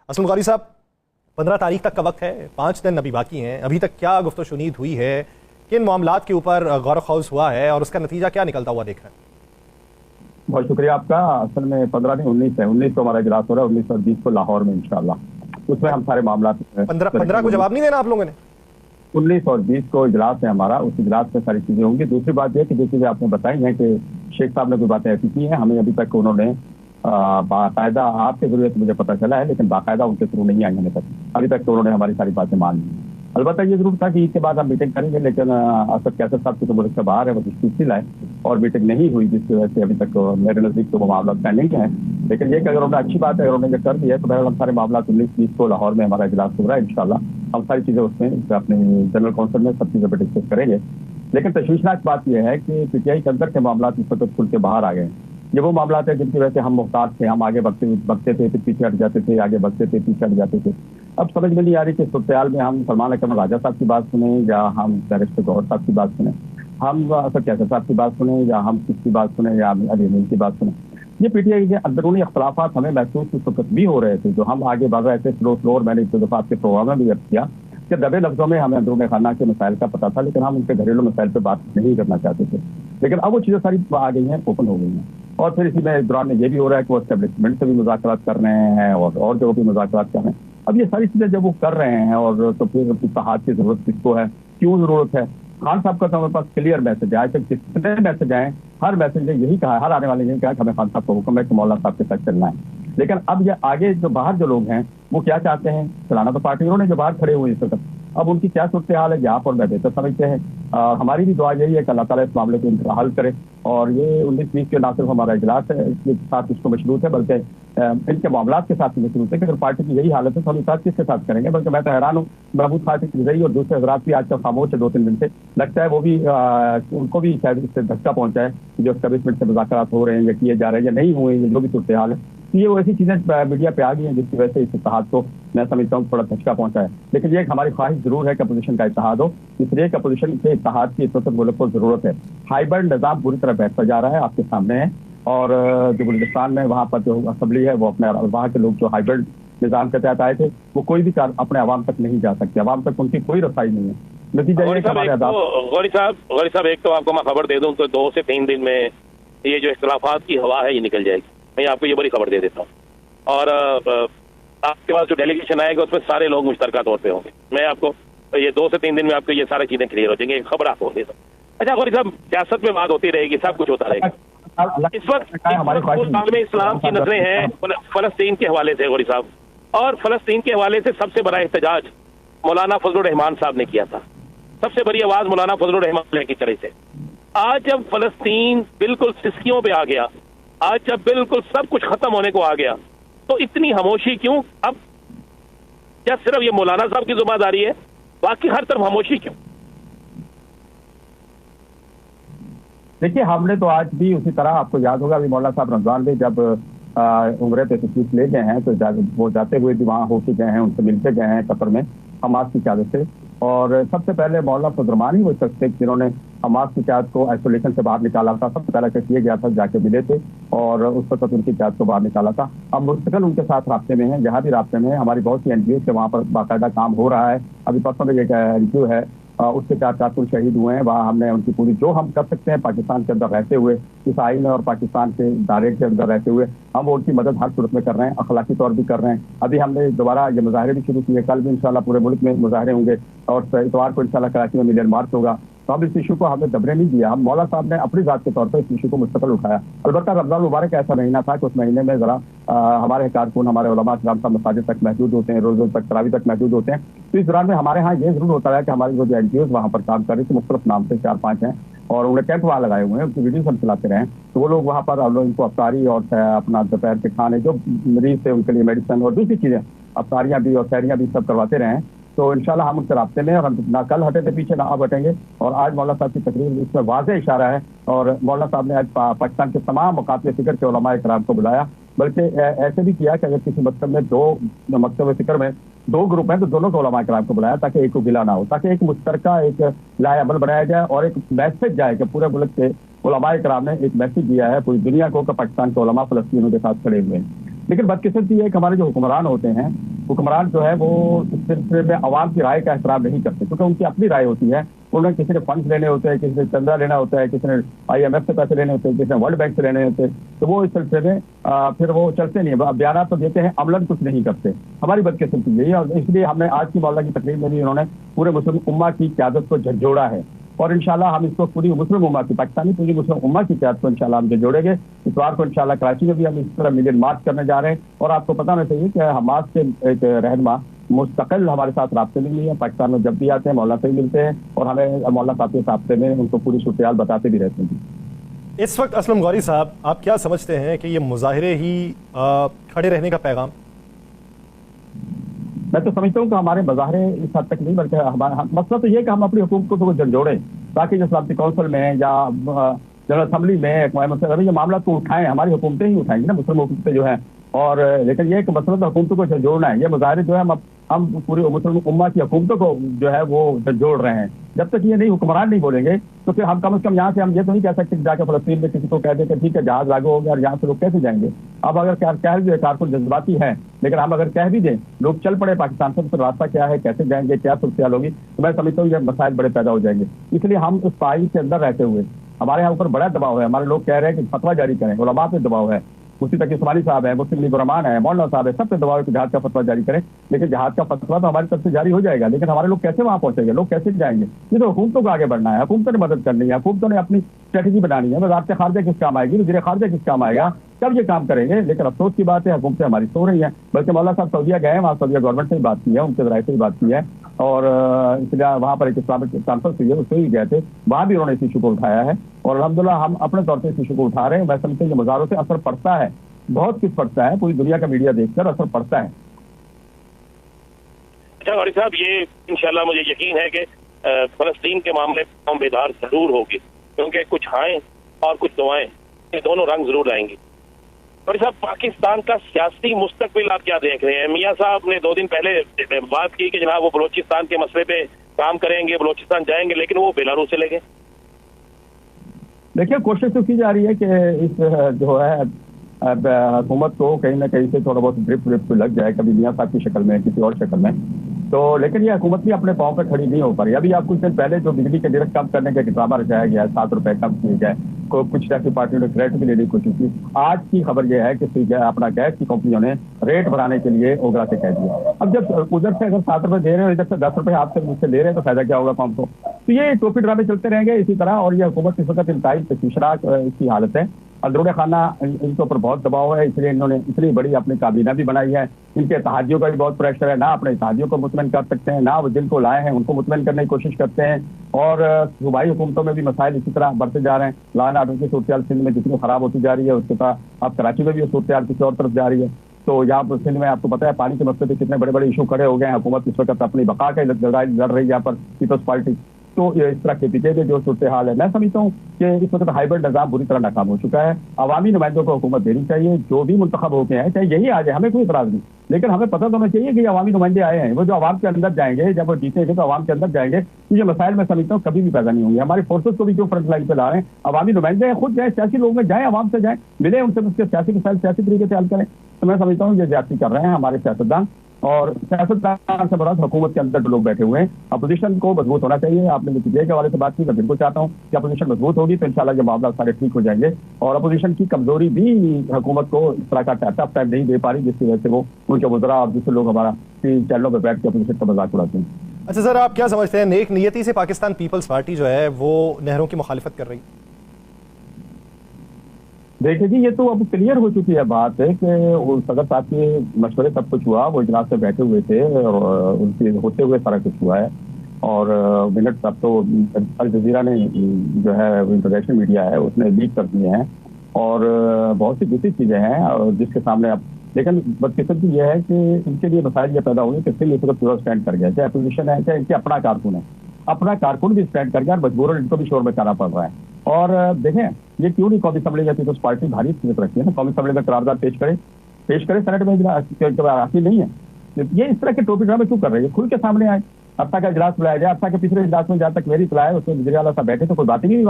असलम गौरी साहब, 15 तारीख तक का वक्त है, 5 दिन अभी बाकी हैं। अभी तक क्या गुफ्तगू शुनीद हुई है, किन मामलात के ऊपर गौर खौज हुआ है और उसका नतीजा क्या निकलता हुआ देख रहे हैं? बहुत शुक्रिया आपका। असल में 15 नहीं 19 है। 19 को हमारा इजलास हो रहा है, 19 और 20 को लाहौर में इंशाल्लाह। उसमें हम सारे मामला 15 को जवाब नहीं देना आप लोगों ने? 19 और 20 को इजलास है हमारा, उस इजलास में सारी चीजें होंगी। दूसरी बात यह कि जो चीजें आपने बताई हैं कि शेख साहब ने कोई बातें ऐसी की हैं, हमें अभी तक उन्होंने बाकायदा आपके जरिए से मुझे पता चला है, लेकिन बाकायदा उनके थ्रू नहीं आई हमें तक। अभी तक तो उन्होंने हमारी सारी बातें मान ली। अलबत्ता ये जरूर था कि इसके बाद हम मीटिंग करेंगे, लेकिन असद कैसर साहब की तो मुल्क से बाहर है, वो डिस्ट्रिक्ट लाए और मीटिंग नहीं हुई, जिसकी वजह से अभी तक मेरे नजदीक तो वो मामला पेंडिंग है। लेकिन ये कि अगर उन्होंने अच्छी बात है, अगर उन्होंने कर दिया है तो बहरहाल हम सारे मामला 19-20 को लाहौर में हमारा इजलास हो रहा है इंशाल्लाह। हम सारी चीजें उसमें अपने जनरल काउंसिल में सब चीज़ों पर डिस्कस करेंगे। लेकिन तशवीशनाक बात यह है कि पीटीआई के अंदर के मामला इस वक्त खुल के बाहर आ गए हैं। ये वो मामला है जिनकी वजह से हम मुहताज थे, हम आगे बढ़ते थे, फिर पीछे हट जाते थे, आगे बढ़ते थे, पीछे हट जाते थे। अब समझ में नहीं आ रही कि सूरत में हम सलमान अकरम राजा साहब की बात सुने या हम बैरिस्टर गौहर साहब की बात सुने, हम असद कैसर साहब की बात सुने या हम किसकी बात सुने या अली अमीन की बात सुने। ये पीटीआई के अंदरूनी अख्तलाफात हमें महसूस उस वक्त भी हो रहे थे, जो हम आगे बढ़ रहे थे स्लो और मैंने एक दफा आपके प्रोग्राम में भी अर्ज किया कि दबे लफ्जों में हमें अंदरूनी खाना के मसाइल का पता था, लेकिन हम उनके घरेलू मसाइल पर बात नहीं करना चाहते थे। लेकिन अब वो चीज़ें सारी आ गई हैं, ओपन हो गई हैं। और फिर इसी में दौरान में ये भी हो रहा है कि वो एस्टेब्लिशमेंट से भी मुज़ाकरात कर रहे हैं और जगहों पर मुज़ाकरात कर रहे हैं। अब ये सारी चीज़ें जब वो कर रहे हैं और तो फिर इत्तेहाद की जरूरत किसको है, क्यों जरूरत है? खान साहब का तो हमारे पास क्लियर मैसेज है। आज तक जितने मैसेज आए, हर मैसेज ने यही कहा है, हर आने वाले ने कहा कि हमें खान साहब का हुक्म है कि मौलाना साहब के साथ चलना है। लेकिन अब ये आगे जो बाहर जो लोग हैं वो क्या चाहते हैं? चलाना तो पार्टी उन्होंने जो बाहर खड़े हुए इस वक्त, अब उनकी क्या सूरत हाल है ये आप और मैं बेहतर समझते हैं। हमारी भी दुआ यही है कि अल्लाह ताला इस मामले को हल करे। और ये 19-20 के ना सिर्फ हमारा इजलास है इसके साथ इसको मशरूत है, बल्कि इनके मामला के साथ भी मशरूत है कि अगर पार्टी की यही हालत है तो हम इस साथ किसके साथ करेंगे। बल्कि मैं तो हैरान हूँ, महबूब खातिक रही और दूसरे हजरात भी आजकल खामोश है 2-3 दिन से। लगता है वो भी उनको भी शायद इससे धक्का पहुंचा है जो एस्टेब्लिशमेंट से मुज़ाकरात हो रहे हैं या किए जा रहे हैं या नहीं हुए, जो भी सूरत हाल है। ये वो ऐसी चीजें मीडिया पे आ गई हैं जिसकी वजह से इस इत्तेहाद को मैं समझता हूँ थोड़ा धक्का पहुंचा है। लेकिन ये हमारी ख्वाहिश जरूर है कि अपोजिशन का इत्तेहाद हो, इसलिए कि अपोजिशन के इत्तेहाद की इस वक्त मुल्क को जरूरत है। हाइब्रिड निज़ाम पूरी तरह बैठता जा रहा है, आपके सामने है। और जो बलूचिस्तान में वहाँ पर जो असम्बली है वो अपने वहाँ के लोग जो हाइब्रिड निज़ाम के तहत आए थे वो कोई भी अपने आवाम तक नहीं जा सकते, आवाम तक उनकी कोई रसाई नहीं है। नतीजा गौरी साहब एक तो आपको मैं खबर दे दूं तो 2 से 3 दिन में ये जो इख्तलाफात की हवा है ये निकल जाएगी। मैं आपको ये बड़ी खबर दे देता हूँ। और आपके पास जो डेलीगेशन आएगा उसमें सारे लोग मुश्तरका तौर पे होंगे। मैं आपको ये 2 से 3 दिन में आपको ये सारी चीजें क्लियर हो जाएंगी। खबर आपको देता हूँ। अच्छा गौरी साहब, सियासत में बात होती रहेगी, सब कुछ होता रहेगा। इस वक्त आलम इस्लाम की नजरें हैं फलस्तीन के हवाले से गौरी साहब, और फलस्तीन के हवाले से सबसे बड़ा एहतजाज मौलाना फजलुर रहमान साहब ने किया था। सबसे बड़ी आवाज मौलाना फजलुर रहमान की चढ़ी से। आज जब फलस्तीन बिल्कुल सिस्कियों पे आ गया, आज जब बिल्कुल सब कुछ खत्म होने को आ गया, तो इतनी खामोशी क्यों? अब क्या सिर्फ ये मौलाना साहब की जिम्मेदारी है? बाकी हर तरफ खामोशी क्यों? देखिए, हमने तो आज भी उसी तरह, आपको याद होगा अभी मौलाना साहब रमजान में जब उम्र पे तशरीफ ले गए हैं तो वो जाते हुए भी वहाँ होके गए हैं, उनसे मिलते गए हैं कतर में हमास की क़यादत से। और सबसे पहले मौलाना फजलरहमान ही वो शख्स थे जिन्होंने हमास की क़यादत को आइसोलेशन से बाहर निकाला था। सबसे पहला कस ये गया था, जाके मिले थे और उस वक्त उनकी क़यादत को बाहर निकाला था। अब मुस्तकिल उनके साथ रास्ते में हैं, जहाँ भी रास्ते में है। हमारी बहुत सी NGO से वहाँ पर बाकायदा काम हो रहा है। अभी परसों में एक NGO है उसके 4 कारकुन शहीद हुए हैं। वहाँ हमने उनकी पूरी जो हम कर सकते हैं पाकिस्तान के अंदर रहते हुए, इस आइन में और पाकिस्तान के दायरे के अंदर रहते हुए हम उनकी मदद हर सूरत में कर रहे हैं, अखलाकी तौर भी कर रहे हैं। अभी हमने दोबारा ये मुजाहरे भी शुरू किए, कल भी इंशाल्लाह पूरे मुल्क में मुजाहरे होंगे और इतवार को इंशाल्लाह कराची में मिलियन मार्च होगा। तो हम इस इशू को हमें दबने नहीं दिया। हम मौला साहब ने अपनी जात के तौर पर इस इशू को मुस्तकिल उठाया। अलबत्ता रमजान मुबारक ऐसा महीना था कि उस महीने में जरा हमारे कारकुन, हमारे उलमा किराम साहब मसाजिद तक महदूद होते हैं, रोज़ तक तरावी तक महदूद होते हैं। तो इस दौरान में हमारे यहाँ ये जरूर होता है कि हमारी जो NGOs वहाँ पर काम कर रही थी, मुख्तलिफ नाम से 4-5 हैं और उन्हें कैंप वहाँ लगाए हुए हैं, उनकी वीडियोस हम चलाते रहे। तो वो लोग वहाँ पर उनको अफ्तारी और अपना दोपहर के खाने जो मरीज थे उनके लिए मेडिसिन और दूसरी चीज़ें, अफ्तारियाँ भी और सैरियाँ भी सब करवाते रहे। तो इंशाल्लाह हम उनसे रास्ते में, और हम ना कल हटे थे पीछे ना अब हटेंगे। और आज मौलाना साहब की तकरीर इसमें वाज़ेह इशारा है। और मौलाना साहब ने आज पाकिस्तान के तमाम मकातब फ़िक्र के उलमा इकराम को बुलाया, बल्कि ऐसे भी किया कि अगर किसी मकतब में 2 मकतब फ़िक्र में 2 ग्रुप हैं तो दोनों को उलमा इकराम को बुलाया ताकि एक को गिला ना हो, ताकि एक मुश्तरका एक लाए अमल बनाया जाए और एक मैसेज जाए कि पूरे मुल्क के उलमा इकराम ने एक मैसेज दिया है पूरी दुनिया को कि पाकिस्तान के उलमा फ़लस्तीनियों के साथ खड़े हुए हैं। लेकिन बदकिस्मती है कि हमारे जो हुक्मरान होते हैं हुक्मरान जो है वो इस सिलसिले में आवाम की राय का एहतराम नहीं करते, क्योंकि उनकी अपनी राय होती है। उन्हें किसी ने फंड्स लेने होते हैं, किसी ने चंदा लेना होता है, किसी ने IMF से पैसे लेने होते हैं, किसी ने वर्ल्ड बैंक से लेने होते हैं, तो वो इस सिलसिले में फिर वो चलते नहीं है। बयान तो देते हैं, अमलन कुछ नहीं करते। हमारी बदकिस्मती यही है, और इसलिए हमने आज की मौला की तकरीर में भी उन्होंने पूरे मुस्लिम उम्मा की क़यादत को झकझोड़ा है, और इंशाल्लाह हम इसको पूरी मुस्लिम उम्मा की, पाकिस्तानी पूरी मुस्लिम उम्मा की क़यादत को इंशाल्लाह हम जोड़ेंगे। इतवार को इंशाल्लाह कराची में भी हम इस तरह मिलियन मार्च करने जा रहे हैं। और आपको पता होना चाहिए कि हमास के एक रहनुमा मुस्तकिल हमारे साथ राब्ते में नहीं है, पाकिस्तान में जब भी आते हैं मौला से ही मिलते हैं, और हमें मौला साहब के राब्ते में उनको पूरी सूरत बताते भी रहते हैं। इस वक्त असलम गौरी साहब, आप क्या समझते हैं कि ये मुजाहिरे ही खड़े रहने का पैगाम? मैं तो समझता हूँ कि हमारे मुजाहरे इस हद तक नहीं, बल्कि हमारा मसला तो ये है कि हम अपनी हुकूमत को झंझोड़ें, ताकि जो सलामती काउंसिल में या जनरल असम्बली में ये मामला को उठाएं। हमारी हुकूमतें ही उठाएंगी ना, मुस्लिम हुकूमतें जो हैं। और लेकिन ये एक मसला तो हुकूमतों को झंझोड़ना है। ये मुजाहरे जो है हम पूरी मुस्लिम उम्मा की हुकूमतों को जो है वो जोड़ रहे हैं। जब तक ये नहीं हुक्मरान नहीं बोलेंगे तो फिर हम कम से कम यहाँ से हम ये तो नहीं कह सकते कि जाकर फलस्तीन में किसी को कह दें कि ठीक है जहाज लागू हो गया और यहाँ से लोग कैसे जाएंगे। अब अगर कह भी कारकुन जज्बाती है, लेकिन हम अगर कह भी दें लोग चल पड़े पाकिस्तान से, तो रास्ता क्या है, कैसे जाएंगे, क्या सूरत होगी, तो मैं समझता हूँ ये मसाइल बड़े पैदा हो जाएंगे। इसलिए हम उस पाई के अंदर रहते हुए, हमारे यहाँ ऊपर बड़ा दबाव है। हमारे लोग कह रहे हैं कि फतवा जारी करें, उलमा पे दबाव है, मुफ्ती तकी उस्मानी साहब है, मुस्लिम लीग रहमान है, मौलाना साहब है, सब पे दबाव है कि जहाज का फतवा जारी करें। लेकिन जहाज का फतवा तो हमारी तरफ से जारी हो जाएगा, लेकिन हमारे लोग कैसे वहां पहुंचेंगे, लोग कैसे जाएंगे? ये तो हुकूमतों को आगे बढ़ना है, हुकूमतों ने मदद करनी है, हुकूमतों ने अपनी स्ट्रेटेजी बनानी है। वज़ारत खारजा किस काम आएगी, वज़ीर खारजा किस काम आएगा, सब ये काम करेंगे। लेकिन अफसोस की बात है हुकूमतें हमारी सो रही हैं। बल्कि मौलाना साहब सऊदीया गए हैं, वहाँ सऊदीया गवर्नमेंट से ही बात की है, उनके जराये से ही बात की है, और इसलिए वहाँ पर एक इस्लामिक कॉन्फ्रेंस हुई है, उससे ही गए थे, वहाँ भी उन्होंने इस इशू को उठाया है। और अल्हम्दुलिल्लाह हम अपने तौर पर इस इशू को उठा रहे हैं। मैं समझते हैं मुजाहरों से असर पड़ता है, बहुत कुछ पड़ता है, पूरी दुनिया का मीडिया देखकर असर पड़ता है। अच्छा गौरी साहब, ये इंशाल्लाह मुझे यकीन है कि फलस्तीन के मामले में कौम बेदार जरूर होगी, क्योंकि कुछ हाएं और कुछ दुआएं, ये दोनों रंग जरूर आएंगी। गौरी साहब, पाकिस्तान का सियासी मुस्तकबिल आप क्या देख रहे हैं? मियाँ साहब ने 2 दिन पहले बात की कि जनाब वो बलोचिस्तान के मसले पे काम करेंगे, बलोचिस्तान जाएंगे, लेकिन वो बेलारूस चले गए। देखिए, कोशिश तो की जा रही है कि इस जो है हुकूमत को कहीं ना कहीं से थोड़ा बहुत ड्रिप लग जाए, कभी मियाँ साहब की शक्ल में, किसी और शक्ल में। तो लेकिन ये हुकूमत भी अपने पाँव पर खड़ी नहीं हो पा रही। अभी आप कुछ दिन पहले जो बिजली के डिरेक्ट कम करने का ड्रामा रचाया गया है, 7 रुपए कम किए जाए, कुछ सियासी पार्टियों ने क्रेडिट भी लेने की कोशिश की। आज की खबर यह है कि अपना गैस की कंपनियों ने रेट बढ़ाने के लिए ओगरा से कह दिया। अब जब उधर से अगर 7 रुपए दे रहे हो, इधर से 10 रुपए आपसे मुझसे ले रहे हैं, तो फायदा क्या होगा कौम को? तो ये टोपी ड्रामे चलते रहेंगे इसी तरह। और ये हुकूमत इस वक्त इंतहाई तशवीशनाक इसकी हालत है। अंदरूनी खाना इनके ऊपर बहुत दबाव है, इसलिए इन्होंने इतनी बड़ी अपनी काबीना भी बनाई है। इनके इत्तेहादियों का भी बहुत प्रेशर है, ना अपने इत्तेहादियों को मुतमईन कर सकते हैं, ना वो जिनको लाए हैं उनको मुतमईन करने की कोशिश करते हैं। और सूबाई हुकूमतों में भी मसाइल इसी तरह बढ़ते जा रहे हैं। लॉ एंड ऑर्डर की सूरत सिंध में जितनी खराब होती जा रही है, उसके साथ अब कराची में भी सूरत किसी और तरफ जा रही है। तो यहाँ पर सिंध में आपको पता है पानी के मसले पे कितने बड़े बड़े इशू खड़े हो गए हैं। हुकूमत इस वक्त अपनी बका के लड़ाई लड़ रही है यहाँ पर, पीपल्स पार्टी। तो इस तरह के पीछे जो सूरत हाल है, मैं समझता हूँ कि इस वक्त हाइब्रिड निज़ाम बुरी तरह नाकाम हो चुका है। अवामी नुमाइंदों को हुकूमत देनी चाहिए, जो भी मुंतखब होके हैं, चाहे यही आ जाए, हमें कोई इतराज नहीं। लेकिन हमें पता तो होना चाहिए कि अवामी नुमाइंदे आए हैं, वो जो आवाम के अंदर जाएंगे, जब वो जीतेंगे तो आवाम के अंदर जाएंगे, तो ये मसाइल मैं समझता हूँ कभी भी पैदा नहीं होंगे। हमारी फोर्सेस को भी क्यों फ्रंट लाइन पे ला रहे हैं? अवामी नुमाइंदे हैं, खुद जाए, सियासी लोग में जाए, आवाम से जाए, मिले उनसे, उसके सियासी मसाइल सियासी तरीके से हल करें। तो मैं समझता हूँ ये ज्यादती कर रहे हैं हमारे सियासतदान। और सियासतदान से बड़ा हुकूमत के अंदर लोग बैठे हुए हैं। अपोजिशन को मजबूत होना चाहिए। आपने नतीजे के हवाले से बात की, मैं बिल्कुल चाहता हूँ कि अपोजिशन मजबूत होगी तो इंशाल्लाह ये मामला सारे ठीक हो जाएंगे। और अपोजिशन की कमजोरी भी हुकूमत को इस तरह का टफ टाइम नहीं दे पा रही, जिसकी वजह से वो उनके वज़रा और दूसरे लोग हमारा चैनलों पर बैठ के अपोजिशन का मजाक उड़ाते हैं। अच्छा सर, आप क्या समझते हैं, नेक नियति से पाकिस्तान पीपल्स पार्टी जो है वो नहरों की मुखालिफत कर रही? देखिए जी, ये तो अब क्लियर हो चुकी है बात है कि सदर साहब के मशवरे सब कुछ हुआ, वो इजलास से बैठे हुए थे और उनके होते हुए सारा कुछ हुआ है। और मिनट साहब तो अल जजीरा ने जो है इंटरनेशनल मीडिया है उसने लीक कर दिए हैं, और बहुत सी दूसरी चीज़ें हैं और जिसके सामने अब, लेकिन बदकिस्मती यह है कि इनके लिए मसाइल ये पैदा हुए कि फिर इस वक्त पूरा स्टैंड कर गया, चाहे अपोजिशन है चाहे इनके अपना कारकुन है, अपना कारकुन भी स्टैंड कर गया और मजबूरन इनको भी शोर मचाना पड़ रहा है। और देखें ये क्यों नहीं कौमी असम्बली या पीपल्स पार्टी भारी हिम्मत रखती है ना, कौमी असम्बली में करारदाद पेश करे, सेनेट में हासिल नहीं है। ये इस तरह के टोपी ड्रामे क्यों कर रहे हैं? खुल के सामने आए, अफ्ता का इजलास बुलाया जाए, अफ्ता के पिछले इजलास में जहाँ तक मेरी इतला है उसमें वज़ीर आला साहब बैठे तो कोई बात ही नहीं।